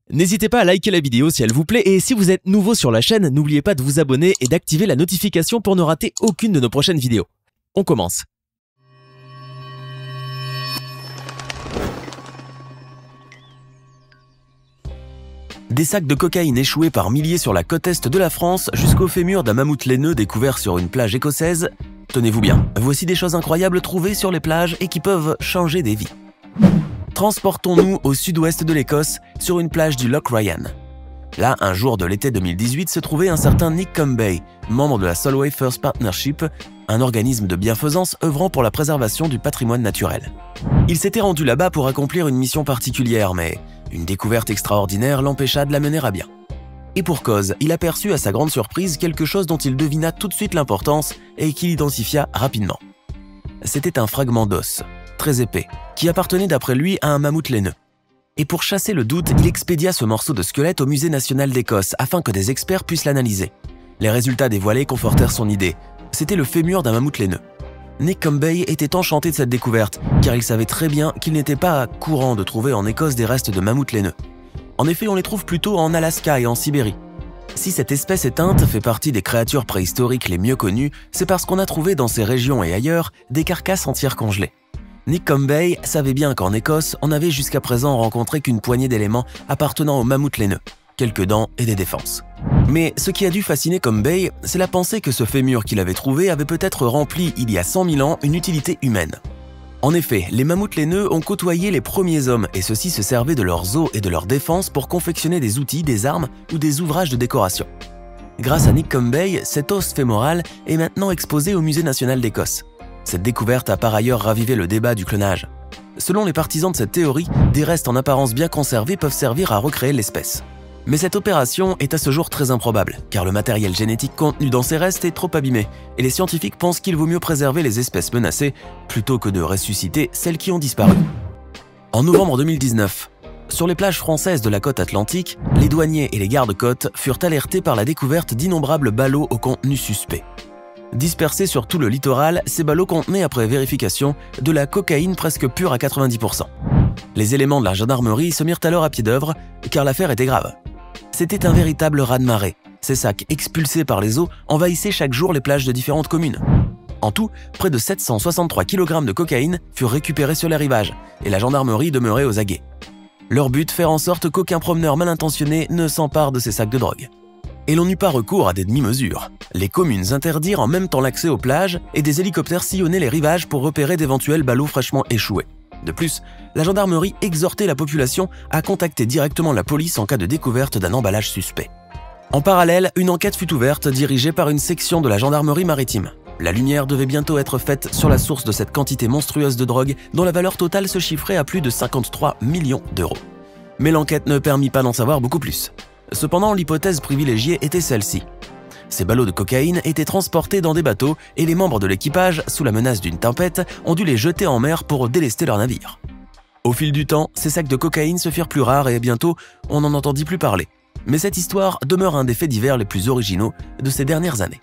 N'hésitez pas à liker la vidéo si elle vous plaît et si vous êtes nouveau sur la chaîne, n'oubliez pas de vous abonner et d'activer la notification pour ne rater aucune de nos prochaines vidéos. On commence. Des sacs de cocaïne échoués par milliers sur la côte est de la France jusqu'au fémur d'un mammouth laineux découvert sur une plage écossaise. Tenez-vous bien, voici des choses incroyables trouvées sur les plages et qui peuvent changer des vies. Transportons-nous au sud-ouest de l'Écosse, sur une plage du Loch Ryan. Là, un jour de l'été 2018, se trouvait un certain Nick Cumbay, membre de la Solway First Partnership, un organisme de bienfaisance œuvrant pour la préservation du patrimoine naturel. Il s'était rendu là-bas pour accomplir une mission particulière, mais une découverte extraordinaire l'empêcha de la mener à bien. Et pour cause, il aperçut à sa grande surprise quelque chose dont il devina tout de suite l'importance et qu'il identifia rapidement. C'était un fragment d'os, très épais, qui appartenait d'après lui à un mammouth laineux. Et pour chasser le doute, il expédia ce morceau de squelette au Musée national d'Écosse afin que des experts puissent l'analyser. Les résultats dévoilés confortèrent son idée. C'était le fémur d'un mammouth laineux. Nick Cumbay était enchanté de cette découverte, car il savait très bien qu'il n'était pas courant de trouver en Écosse des restes de mammouth laineux. En effet, on les trouve plutôt en Alaska et en Sibérie. Si cette espèce éteinte fait partie des créatures préhistoriques les mieux connues, c'est parce qu'on a trouvé dans ces régions et ailleurs des carcasses entières congelées. Nick Cumbay savait bien qu'en Écosse, on n'avait jusqu'à présent rencontré qu'une poignée d'éléments appartenant au mammouth laineux, quelques dents et des défenses. Mais ce qui a dû fasciner Cumbay, c'est la pensée que ce fémur qu'il avait trouvé avait peut-être rempli il y a 100 000 ans une utilité humaine. En effet, les mammouths laineux ont côtoyé les premiers hommes et ceux-ci se servaient de leurs os et de leurs défenses pour confectionner des outils, des armes ou des ouvrages de décoration. Grâce à Nick Cumbay, cet os fémoral est maintenant exposé au Musée national d'Écosse. Cette découverte a par ailleurs ravivé le débat du clonage. Selon les partisans de cette théorie, des restes en apparence bien conservés peuvent servir à recréer l'espèce. Mais cette opération est à ce jour très improbable, car le matériel génétique contenu dans ces restes est trop abîmé, et les scientifiques pensent qu'il vaut mieux préserver les espèces menacées plutôt que de ressusciter celles qui ont disparu. En novembre 2019, sur les plages françaises de la côte atlantique, les douaniers et les gardes-côtes furent alertés par la découverte d'innombrables ballots au contenu suspect. Dispersés sur tout le littoral, ces ballots contenaient, après vérification, de la cocaïne presque pure à 90%. Les éléments de la gendarmerie se mirent alors à pied d'œuvre, car l'affaire était grave. C'était un véritable raz-de-marée. Ces sacs expulsés par les eaux envahissaient chaque jour les plages de différentes communes. En tout, près de 763 kg de cocaïne furent récupérés sur les rivages, et la gendarmerie demeurait aux aguets. Leur but, faire en sorte qu'aucun promeneur mal intentionné ne s'empare de ces sacs de drogue. Et l'on n'eut pas recours à des demi-mesures. Les communes interdirent en même temps l'accès aux plages et des hélicoptères sillonnaient les rivages pour repérer d'éventuels ballots fraîchement échoués. De plus, la gendarmerie exhortait la population à contacter directement la police en cas de découverte d'un emballage suspect. En parallèle, une enquête fut ouverte dirigée par une section de la gendarmerie maritime. La lumière devait bientôt être faite sur la source de cette quantité monstrueuse de drogue dont la valeur totale se chiffrait à plus de 53 millions d'euros. Mais l'enquête ne permit pas d'en savoir beaucoup plus. Cependant, l'hypothèse privilégiée était celle-ci. Ces ballots de cocaïne étaient transportés dans des bateaux et les membres de l'équipage, sous la menace d'une tempête, ont dû les jeter en mer pour délester leur navire. Au fil du temps, ces sacs de cocaïne se firent plus rares et bientôt, on n'en entendit plus parler. Mais cette histoire demeure un des faits divers les plus originaux de ces dernières années.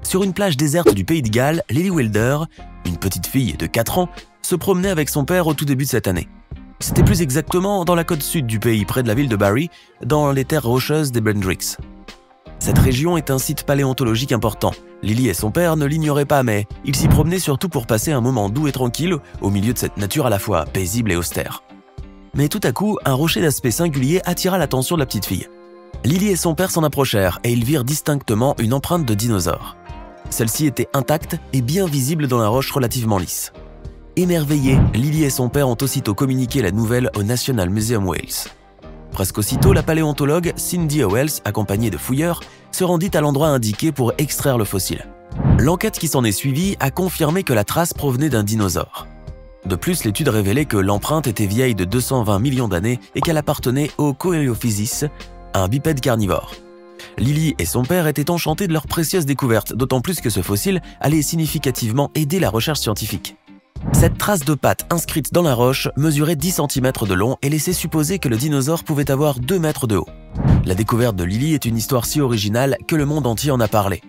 Sur une plage déserte du Pays de Galles, Lily Wilder, une petite fille de 4 ans, se promenait avec son père au tout début de cette année. C'était plus exactement dans la côte sud du pays, près de la ville de Barry, dans les terres rocheuses des Brendrix. Cette région est un site paléontologique important. Lily et son père ne l'ignoraient pas, mais ils s'y promenaient surtout pour passer un moment doux et tranquille au milieu de cette nature à la fois paisible et austère. Mais tout à coup, un rocher d'aspect singulier attira l'attention de la petite fille. Lily et son père s'en approchèrent et ils virent distinctement une empreinte de dinosaure. Celle-ci était intacte et bien visible dans la roche relativement lisse. Émerveillés, Lily et son père ont aussitôt communiqué la nouvelle au National Museum Wales. Presque aussitôt, la paléontologue Cindy Howells, accompagnée de fouilleurs, se rendit à l'endroit indiqué pour extraire le fossile. L'enquête qui s'en est suivie a confirmé que la trace provenait d'un dinosaure. De plus, l'étude révélait que l'empreinte était vieille de 220 millions d'années et qu'elle appartenait au Coelophysis, un bipède carnivore. Lily et son père étaient enchantés de leur précieuse découverte, d'autant plus que ce fossile allait significativement aider la recherche scientifique. Cette trace de patte inscrite dans la roche mesurait 10 cm de long et laissait supposer que le dinosaure pouvait avoir 2 mètres de haut. La découverte de Lily est une histoire si originale que le monde entier en a parlé.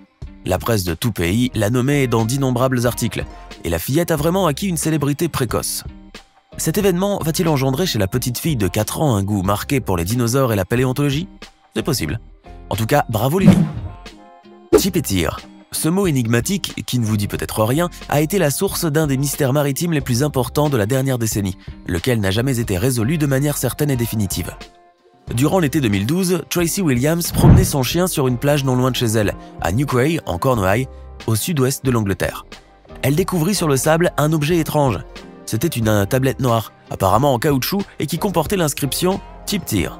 La presse de tout pays l'a nommée dans d'innombrables articles, et la fillette a vraiment acquis une célébrité précoce. Cet événement va-t-il engendrer chez la petite fille de 4 ans un goût marqué pour les dinosaures et la paléontologie? C'est possible. En tout cas, bravo Lily. Chip et Tir. Ce mot énigmatique, qui ne vous dit peut-être rien, a été la source d'un des mystères maritimes les plus importants de la dernière décennie, lequel n'a jamais été résolu de manière certaine et définitive. Durant l'été 2012, Tracy Williams promenait son chien sur une plage non loin de chez elle, à New Quay, en Cornouailles, au sud-ouest de l'Angleterre. Elle découvrit sur le sable un objet étrange. C'était une tablette noire, apparemment en caoutchouc et qui comportait l'inscription « Chip Tir ».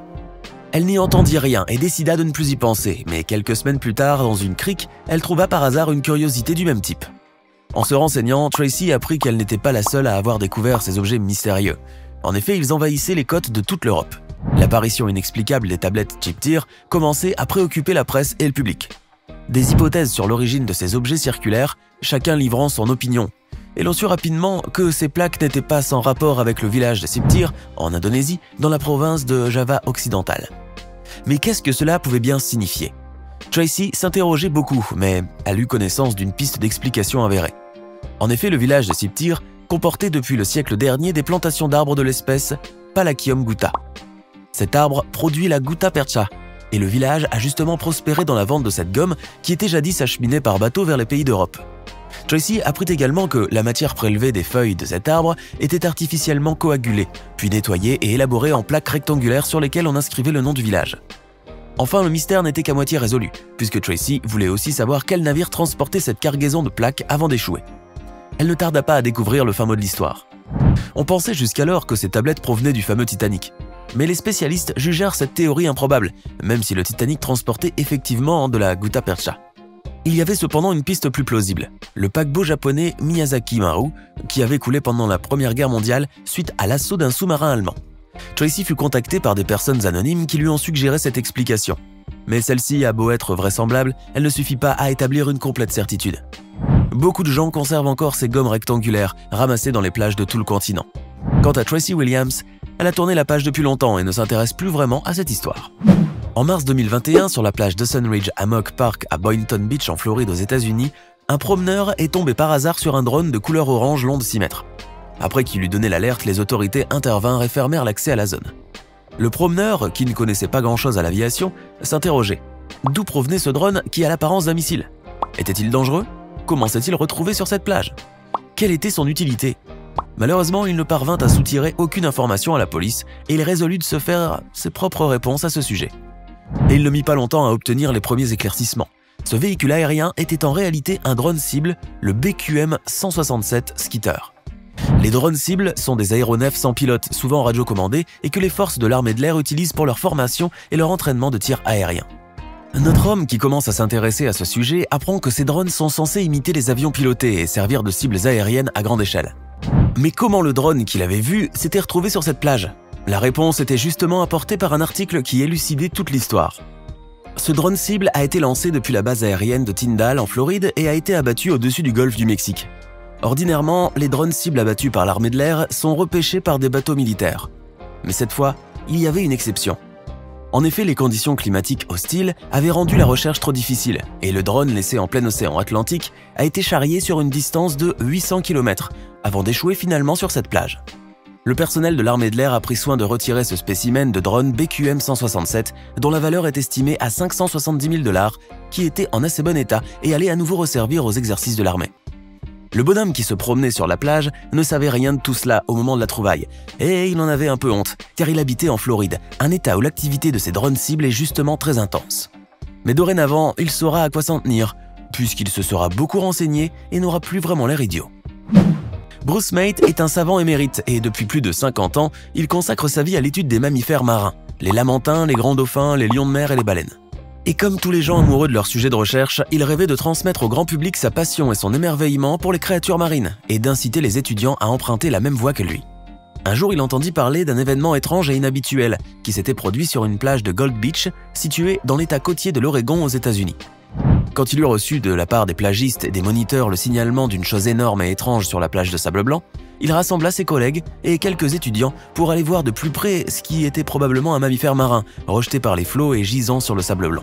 Elle n'y entendit rien et décida de ne plus y penser, mais quelques semaines plus tard, dans une crique, elle trouva par hasard une curiosité du même type. En se renseignant, Tracy apprit qu'elle n'était pas la seule à avoir découvert ces objets mystérieux. En effet, ils envahissaient les côtes de toute l'Europe. L'apparition inexplicable des tablettes Chip Tir commençait à préoccuper la presse et le public. Des hypothèses sur l'origine de ces objets circulèrent, chacun livrant son opinion. Et l'on sut rapidement que ces plaques n'étaient pas sans rapport avec le village de Chip Tir, en Indonésie, dans la province de Java occidentale. Mais qu'est-ce que cela pouvait bien signifier? Tracy s'interrogeait beaucoup, mais elle eut connaissance d'une piste d'explication avérée. En effet, le village de Chip Tir comportait depuis le siècle dernier des plantations d'arbres de l'espèce Palaquium gutta. Cet arbre produit la gutta percha, et le village a justement prospéré dans la vente de cette gomme qui était jadis acheminée par bateau vers les pays d'Europe. Tracy apprit également que la matière prélevée des feuilles de cet arbre était artificiellement coagulée, puis nettoyée et élaborée en plaques rectangulaires sur lesquelles on inscrivait le nom du village. Enfin, le mystère n'était qu'à moitié résolu, puisque Tracy voulait aussi savoir quel navire transportait cette cargaison de plaques avant d'échouer. Elle ne tarda pas à découvrir le fin mot de l'histoire. On pensait jusqu'alors que ces tablettes provenaient du fameux Titanic. Mais les spécialistes jugèrent cette théorie improbable, même si le Titanic transportait effectivement de la gutta percha. Il y avait cependant une piste plus plausible, le paquebot japonais Miyazaki Maru, qui avait coulé pendant la Première Guerre mondiale suite à l'assaut d'un sous-marin allemand. Tracy fut contactée par des personnes anonymes qui lui ont suggéré cette explication. Mais celle-ci a beau être vraisemblable, elle ne suffit pas à établir une complète certitude. Beaucoup de gens conservent encore ces gommes rectangulaires, ramassées dans les plages de tout le continent. Quant à Tracy Williams, elle a tourné la page depuis longtemps et ne s'intéresse plus vraiment à cette histoire. En mars 2021, sur la plage de Sunridge Hammock Park à Boynton Beach en Floride aux États-Unis, un promeneur est tombé par hasard sur un drone de couleur orange long de 6 mètres. Après qu'il eut donné l'alerte, les autorités intervinrent et fermèrent l'accès à la zone. Le promeneur, qui ne connaissait pas grand-chose à l'aviation, s'interrogeait. D'où provenait ce drone qui a l'apparence d'un missile? Était-il dangereux? Comment s'est-il retrouvé sur cette plage? Quelle était son utilité? Malheureusement, il ne parvint à soutirer aucune information à la police et il résolut de se faire ses propres réponses à ce sujet. Et il ne mit pas longtemps à obtenir les premiers éclaircissements. Ce véhicule aérien était en réalité un drone cible, le BQM-167 Skitter. Les drones cibles sont des aéronefs sans pilote, souvent radiocommandés, et que les forces de l'armée de l'air utilisent pour leur formation et leur entraînement de tir aérien. Notre homme qui commence à s'intéresser à ce sujet apprend que ces drones sont censés imiter les avions pilotés et servir de cibles aériennes à grande échelle. Mais comment le drone qu'il avait vu s'était retrouvé sur cette plage? La réponse était justement apportée par un article qui élucidait toute l'histoire. Ce drone cible a été lancé depuis la base aérienne de Tyndall en Floride et a été abattu au-dessus du golfe du Mexique. Ordinairement, les drones cibles abattus par l'armée de l'air sont repêchés par des bateaux militaires. Mais cette fois, il y avait une exception. En effet, les conditions climatiques hostiles avaient rendu la recherche trop difficile et le drone laissé en plein océan Atlantique a été charrié sur une distance de 800 km avant d'échouer finalement sur cette plage. Le personnel de l'armée de l'air a pris soin de retirer ce spécimen de drone BQM-167 dont la valeur est estimée à 570 000 $, qui était en assez bon état et allait à nouveau resservir aux exercices de l'armée. Le bonhomme qui se promenait sur la plage ne savait rien de tout cela au moment de la trouvaille, et il en avait un peu honte, car il habitait en Floride, un état où l'activité de ces drones cibles est justement très intense. Mais dorénavant, il saura à quoi s'en tenir, puisqu'il se sera beaucoup renseigné et n'aura plus vraiment l'air idiot. Bruce Mate est un savant émérite et depuis plus de 50 ans, il consacre sa vie à l'étude des mammifères marins, les lamantins, les grands dauphins, les lions de mer et les baleines. Et comme tous les gens amoureux de leur sujet de recherche, il rêvait de transmettre au grand public sa passion et son émerveillement pour les créatures marines et d'inciter les étudiants à emprunter la même voie que lui. Un jour, il entendit parler d'un événement étrange et inhabituel qui s'était produit sur une plage de Gold Beach située dans l'état côtier de l'Oregon aux États-Unis. Quand il eut reçu de la part des plagistes et des moniteurs le signalement d'une chose énorme et étrange sur la plage de sable blanc, il rassembla ses collègues et quelques étudiants pour aller voir de plus près ce qui était probablement un mammifère marin, rejeté par les flots et gisant sur le sable blanc.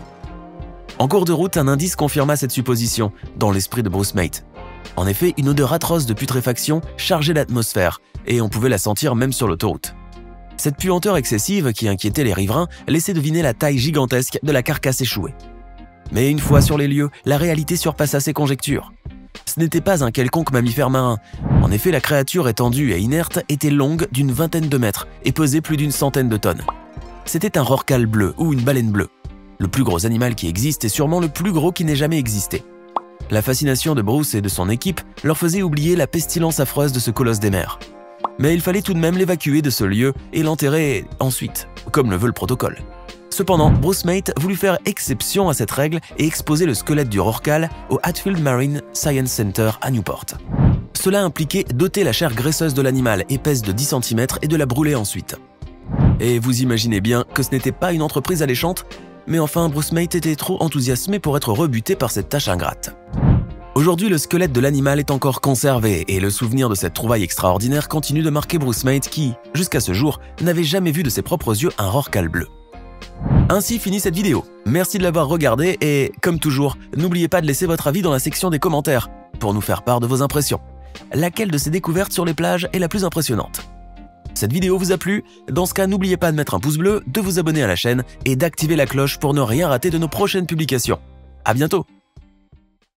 En cours de route, un indice confirma cette supposition, dans l'esprit de Bruce Mate. En effet, une odeur atroce de putréfaction chargeait l'atmosphère, et on pouvait la sentir même sur l'autoroute. Cette puanteur excessive qui inquiétait les riverains laissait deviner la taille gigantesque de la carcasse échouée. Mais une fois sur les lieux, la réalité surpassa ces conjectures. Ce n'était pas un quelconque mammifère marin. En effet, la créature étendue et inerte était longue d'une vingtaine de mètres et pesait plus d'une centaine de tonnes. C'était un rorqual bleu ou une baleine bleue. Le plus gros animal qui existe et sûrement le plus gros qui n'ait jamais existé. La fascination de Bruce et de son équipe leur faisait oublier la pestilence affreuse de ce colosse des mers. Mais il fallait tout de même l'évacuer de ce lieu et l'enterrer ensuite, comme le veut le protocole. Cependant, Bruce Mate voulut faire exception à cette règle et exposer le squelette du rorqual au Hatfield Marine Science Center à Newport. Cela impliquait d'ôter la chair graisseuse de l'animal épaisse de 10 cm et de la brûler ensuite. Et vous imaginez bien que ce n'était pas une entreprise alléchante, mais enfin Bruce Mate était trop enthousiasmé pour être rebuté par cette tâche ingrate. Aujourd'hui, le squelette de l'animal est encore conservé et le souvenir de cette trouvaille extraordinaire continue de marquer Bruce Mate qui, jusqu'à ce jour, n'avait jamais vu de ses propres yeux un rorqual bleu. Ainsi finit cette vidéo. Merci de l'avoir regardée et, comme toujours, n'oubliez pas de laisser votre avis dans la section des commentaires pour nous faire part de vos impressions. Laquelle de ces découvertes sur les plages est la plus impressionnante? Cette vidéo vous a plu? Dans ce cas, n'oubliez pas de mettre un pouce bleu, de vous abonner à la chaîne et d'activer la cloche pour ne rien rater de nos prochaines publications. À bientôt!